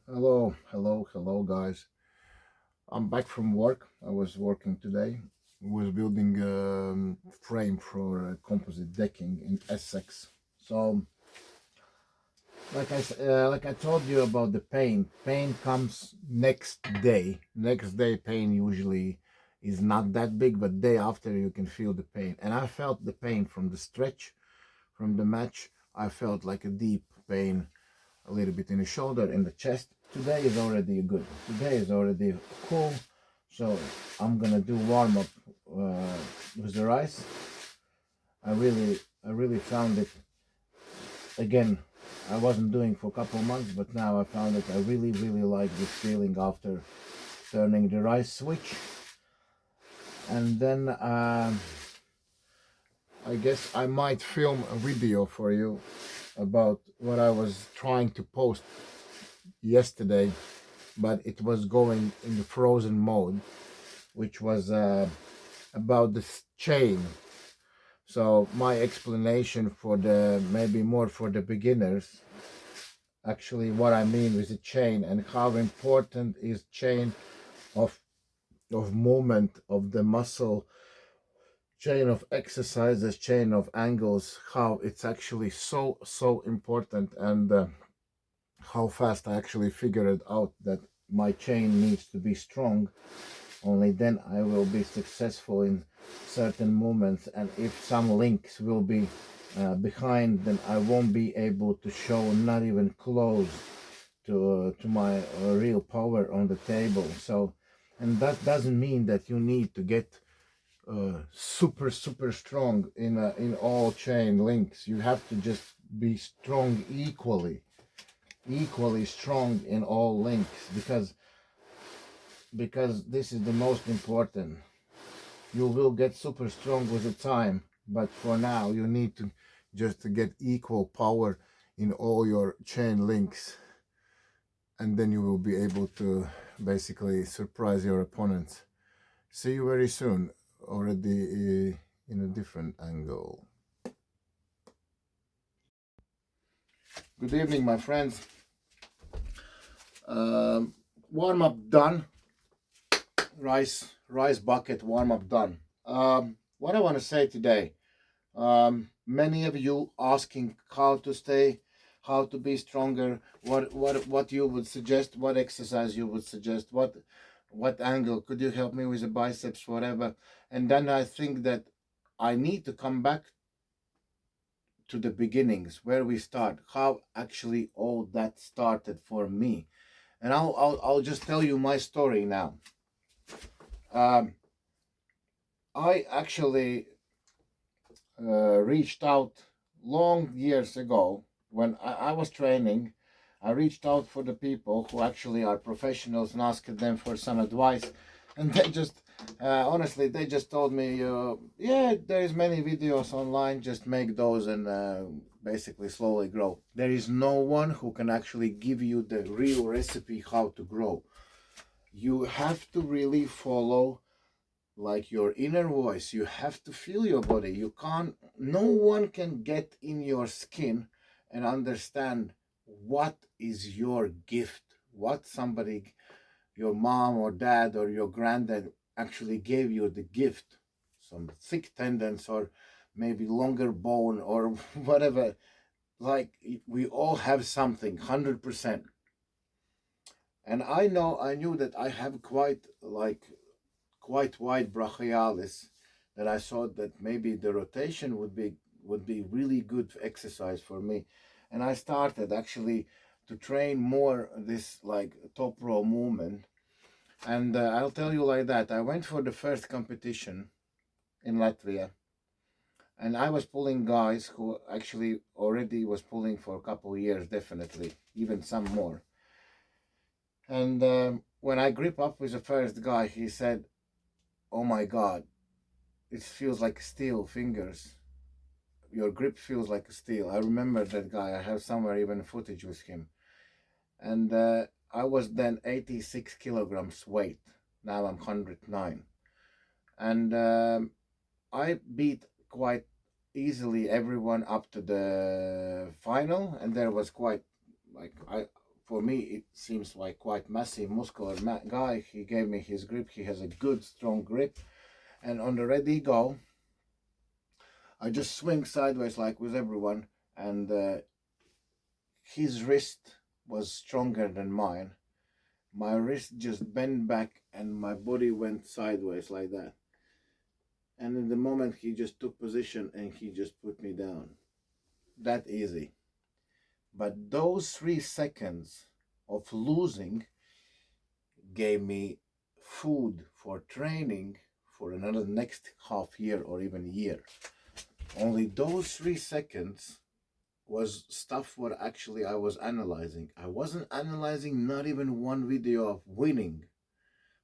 Hello, guys. I'm back from work. I was working today. Was building a frame for composite decking in Essex. So, like I told you about the pain. Pain comes next day. Next day, pain usually is not that big, but day after you can feel the pain. And I felt the pain from the stretch, from the match. I felt like a deep pain a little bit in the shoulder and the chest. Today is already good. Today is already cool. So I'm gonna do warm up with the rice. I really found it again. I wasn't doing for a couple of months, but now I found it. I really like this feeling after turning the rice switch. And then I guess I might film a video for you about what I was trying to post yesterday, but it was going in the frozen mode, which was about this chain. So my explanation for the maybe more for the beginners, actually what I mean with the chain and how important is chain of movement of the muscle, chain of exercises, chain of angles, how it's actually so important, and how fast I actually figured out that my chain needs to be strong. Only then I will be successful in certain movements, and if some links will be behind, then I won't be able to show not even close to my real power on the table. So, and that doesn't mean that you need to get super strong in all chain links. You have to just be strong equally strong in all links, because this is the most important. You will get super strong with the time, but for now you need to just to get equal power in all your chain links, and then you will be able to basically surprise your opponents. See you very soon, already in a different angle. Good evening, my friends. Warm up done. Rice bucket warm up done. What I want to say today, many of you asking how to stay, how to be stronger, what you would suggest, what exercise you would suggest, what angle could you help me with the biceps, whatever. And then I think that I need to come back to the beginnings, where we start, how actually all that started for me. And I'll just tell you my story now. I actually reached out long years ago when I was training. I reached out for the people who actually are professionals and asked them for some advice, and they just honestly they just told me, yeah, there is many videos online, just make those and basically slowly grow. There is no one who can actually give you the real recipe how to grow. You have to really follow like your inner voice. You have to feel your body. You can't, no one can get in your skin and understand what is your gift, what somebody, your mom or dad or your granddad actually gave you the gift, some thick tendons or maybe longer bone or whatever. Like, we all have something 100%. And I knew that I have quite wide brachialis, that I thought that maybe the rotation would be really good exercise for me. And I started actually to train more this like top row movement. And I'll tell you like that, I went for the first competition in Latvia, and I was pulling guys who actually already was pulling for a couple of years, definitely, even some more. And when I grip up with the first guy, he said, "Oh my God, it feels like steel fingers. Your grip feels like steel." I remember that guy. I have somewhere even footage with him. And I was then 86 kilograms weight. Now I'm 109. And I beat quite easily everyone up to the final. And there was quite like for me it seems like quite massive, muscular guy. He gave me his grip. He has a good strong grip, and on the ready go I just swing sideways like with everyone, and his wrist was stronger than mine. My wrist just bent back and my body went sideways like that. And in the moment he just took position and he just put me down. That easy. But those 3 seconds of losing gave me food for training for another next half year or even year. Only those 3 seconds was stuff what actually I was analyzing. I wasn't analyzing not even one video of winning,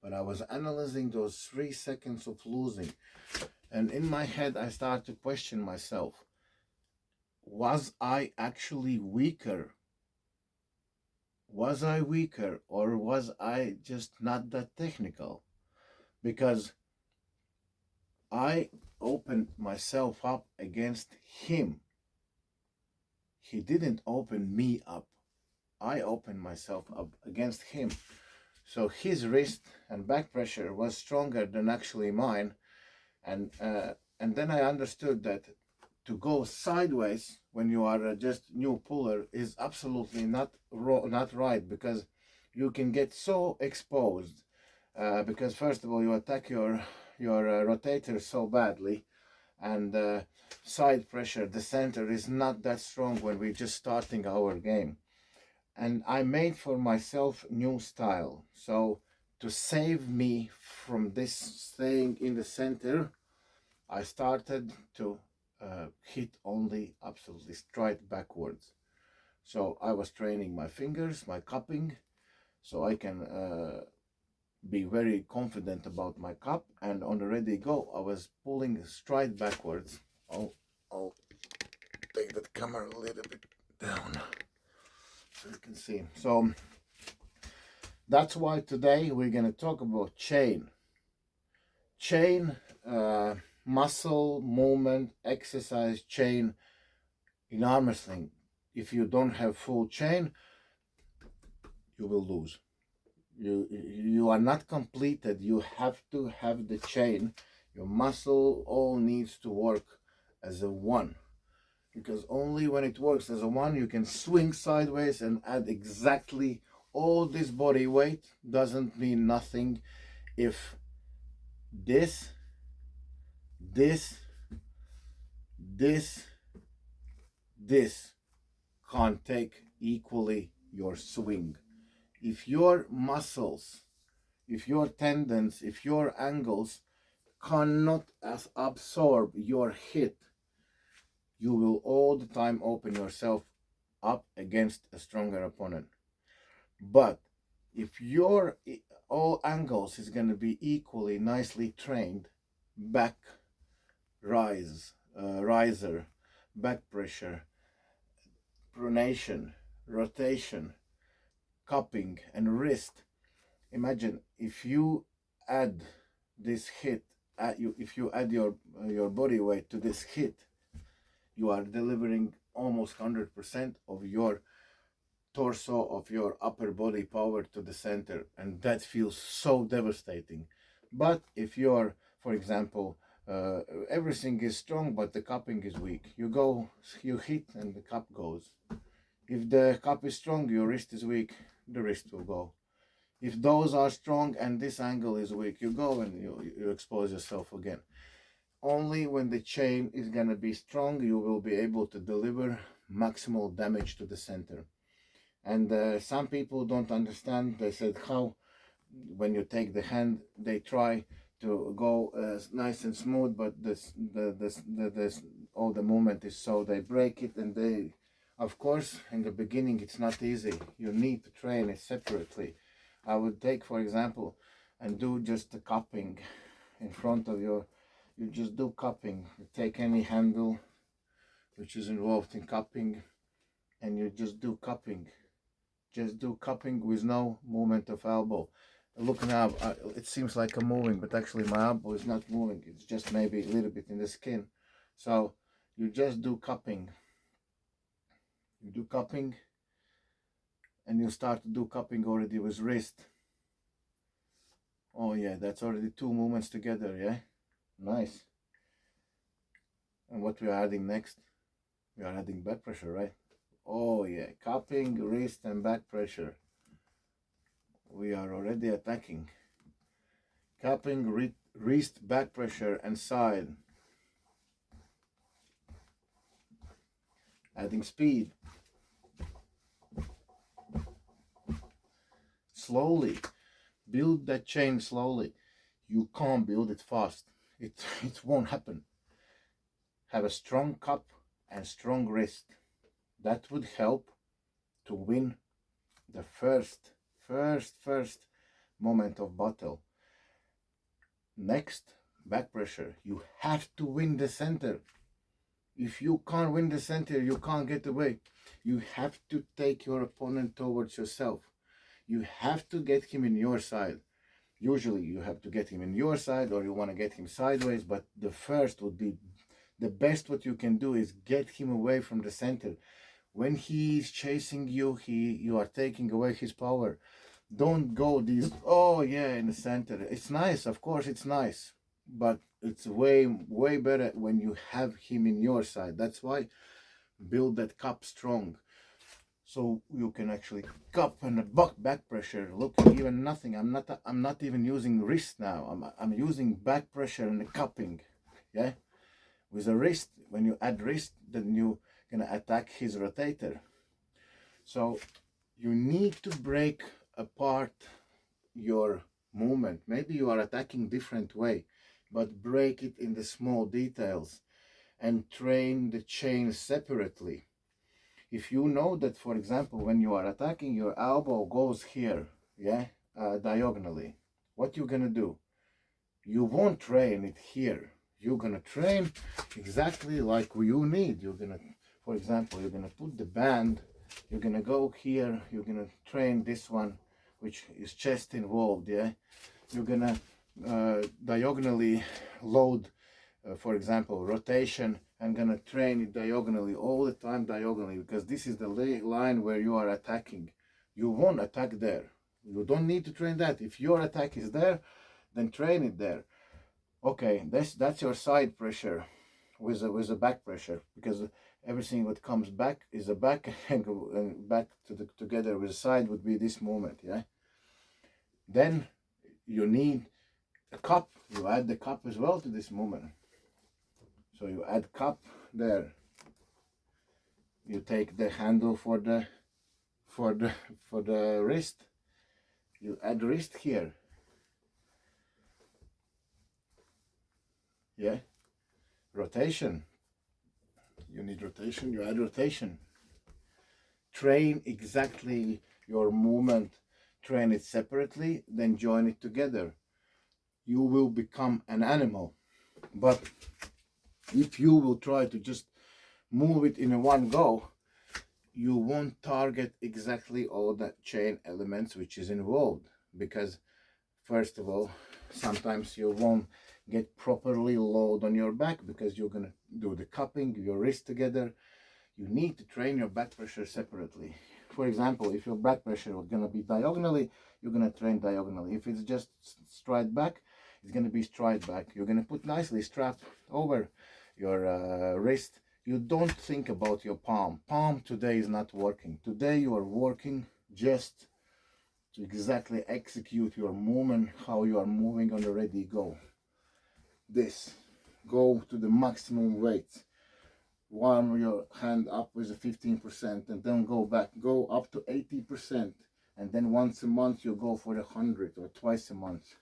but I was analyzing those 3 seconds of losing. And in my head, I started to question myself. Was I actually weaker? Was I weaker, or was I just not that technical? Because I opened myself up against him. He didn't open me up. I opened myself up against him. So his wrist and back pressure was stronger than actually mine. And then I understood that to go sideways when you are just new puller is absolutely not right, because you can get so exposed. Because first of all, you attack your rotator so badly, and side pressure, the center is not that strong when we're just starting our game. And I made for myself new style. So to save me from this staying in the center, I started to hit only absolutely straight backwards. So I was training my fingers, my cupping, so I can be very confident about my cup. And on the ready go, I was pulling straight backwards. I'll take that camera a little bit down so you can see. So that's why today we're going to talk about chain muscle movement exercise chain in arm wrestling. If you don't have full chain, you will lose. You are not completed. You have to have the chain. Your muscle all needs to work as a one, because only when it works as a one you can swing sideways and add exactly all this body weight. Doesn't mean nothing if this can't take equally your swing. If your muscles, if your tendons, if your angles cannot absorb your hit, you will all the time open yourself up against a stronger opponent. But if your all angles is going to be equally nicely trained, back riser, back pressure, pronation, rotation, cupping, and wrist. Imagine if you add this hit, if you add your body weight to this hit, you are delivering almost 100% of your torso, of your upper body power to the center, and that feels so devastating. But if you're, for example, everything is strong but the cupping is weak, you hit and the cup goes. If the cup is strong, your wrist is weak, the wrist will go. If those are strong and this angle is weak, you go and you expose yourself again. Only when the chain is going to be strong, you will be able to deliver maximal damage to the center. And some people don't understand. They said how when you take the hand, they try to go nice and smooth, but all the movement is so they break it. And they, of course, in the beginning it's not easy. You need to train it separately. I would take, for example, and do just the cupping in front of you just do cupping. You take any handle which is involved in cupping and you just do cupping. Just do cupping with no movement of elbow. Look now, it seems like I'm moving, but actually my elbow is not moving. It's just maybe a little bit in the skin. So you just do cupping. You do cupping and you start to do cupping already with wrist. Oh yeah, that's already 2 movements together, yeah? Nice. And what we are adding next? We are adding back pressure, right? Oh yeah, cupping, wrist and back pressure. We are already attacking. Cupping, wrist, back pressure and side. Adding speed. Slowly. Build that chain slowly. You can't build it fast. It won't happen. Have a strong cup and strong wrist. That would help to win the first moment of battle. Next, back pressure. You have to win the center. If you can't win the center, you can't get away. You have to take your opponent towards yourself. You have to get him in your side. Usually you have to get him in your side, or you want to get him sideways, but the first would be the best. What you can do is get him away from the center. When he is chasing you, you are taking away his power. Don't go these, oh yeah, in the center. It's nice, of course it's nice, but it's way better when you have him in your side. That's why build that cup strong, so you can actually cup and back pressure. Look, even nothing. I'm not even using wrist now. I'm using back pressure and the cupping. Yeah, with a wrist. When you add wrist, then you gonna attack his rotator. So you need to break apart your movement. Maybe you are attacking different way, but break it in the small details and train the chain separately. If you know that, for example, when you are attacking, your elbow goes here, yeah, diagonally, what you're gonna do? You won't train it here. You're gonna train exactly like you need. You're gonna, for example, you're gonna put the band, you're gonna go here, you're gonna train this one, which is chest involved, yeah. You're gonna diagonally load, for example, rotation. I'm gonna train it diagonally all the time, diagonally, because this is the line where you are attacking. You won't attack there. You don't need to train that. If your attack is there, then train it there. Okay, that's your side pressure with a back pressure, because everything that comes back is a back, and back together with the side would be this movement, yeah. Then you need a cup. You add the cup as well to this movement. So you add cup there. You take the handle for the wrist. You add wrist here. Yeah. Rotation. You need rotation. You add rotation. Train exactly your movement. Train it separately, then join it together. You will become an animal. But if you will try to just move it in a one go, you won't target exactly all the chain elements which is involved, because first of all, sometimes you won't get properly load on your back because you're gonna do the cupping, your wrist together. You need to train your back pressure separately. For example, if your back pressure is gonna be diagonally, you're gonna train diagonally. If it's just straight back, it's gonna be straight back. You're gonna put nicely strap over your wrist. You don't think about your palm. Palm today is not working. Today you are working just to exactly execute your movement, how you are moving on the ready go. This, go to the maximum weight. Warm your hand up with a 15% and then go back. Go up to 80%. And then once a month you go for 100, or twice a month,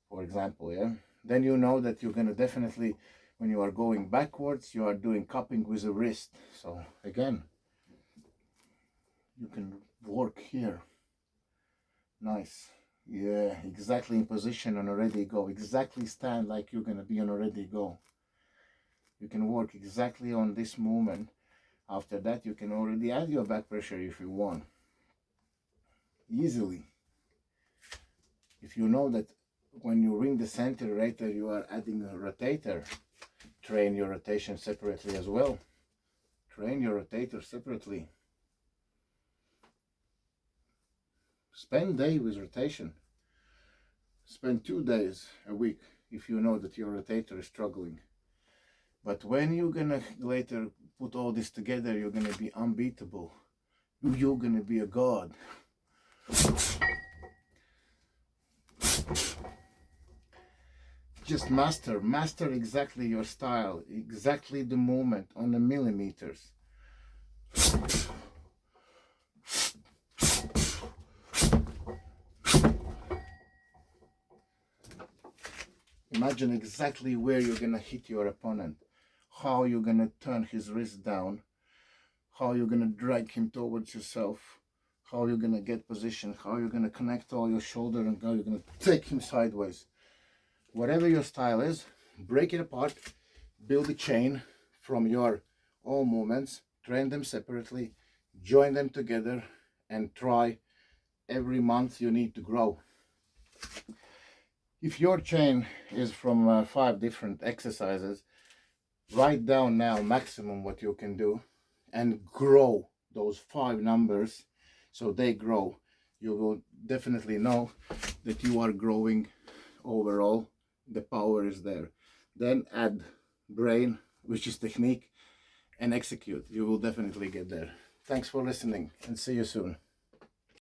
for example, yeah? Then you know that you're gonna definitely, when you are going backwards, you are doing cupping with the wrist. So again, you can work here. Nice. Yeah, exactly in position on a ready go. Exactly stand like you're gonna be on a ready go. You can work exactly on this movement. After that, you can already add your back pressure if you want. Easily. If you know that when you ring the center rotator, you are adding a rotator, train your rotation separately as well. Train your rotator separately. Spend day with rotation. Spend 2 days a week if you know that your rotator is struggling. But when you're gonna later put all this together, you're gonna be unbeatable. You're gonna be a god. Just master exactly your style, exactly the movement on the millimeters. Imagine exactly where you're gonna hit your opponent, how you're gonna turn his wrist down, how you're gonna drag him towards yourself, how you're gonna get position, how you're gonna connect all your shoulder, and how you're gonna take him sideways. Whatever your style is, break it apart, build a chain from your all movements, train them separately, join them together, and try. Every month you need to grow. If your chain is from 5 different exercises, write down now maximum what you can do and grow those 5 numbers so they grow. You will definitely know that you are growing overall. The power is there. Then add brain, which is technique, and execute. You will definitely get there. Thanks for listening and see you soon.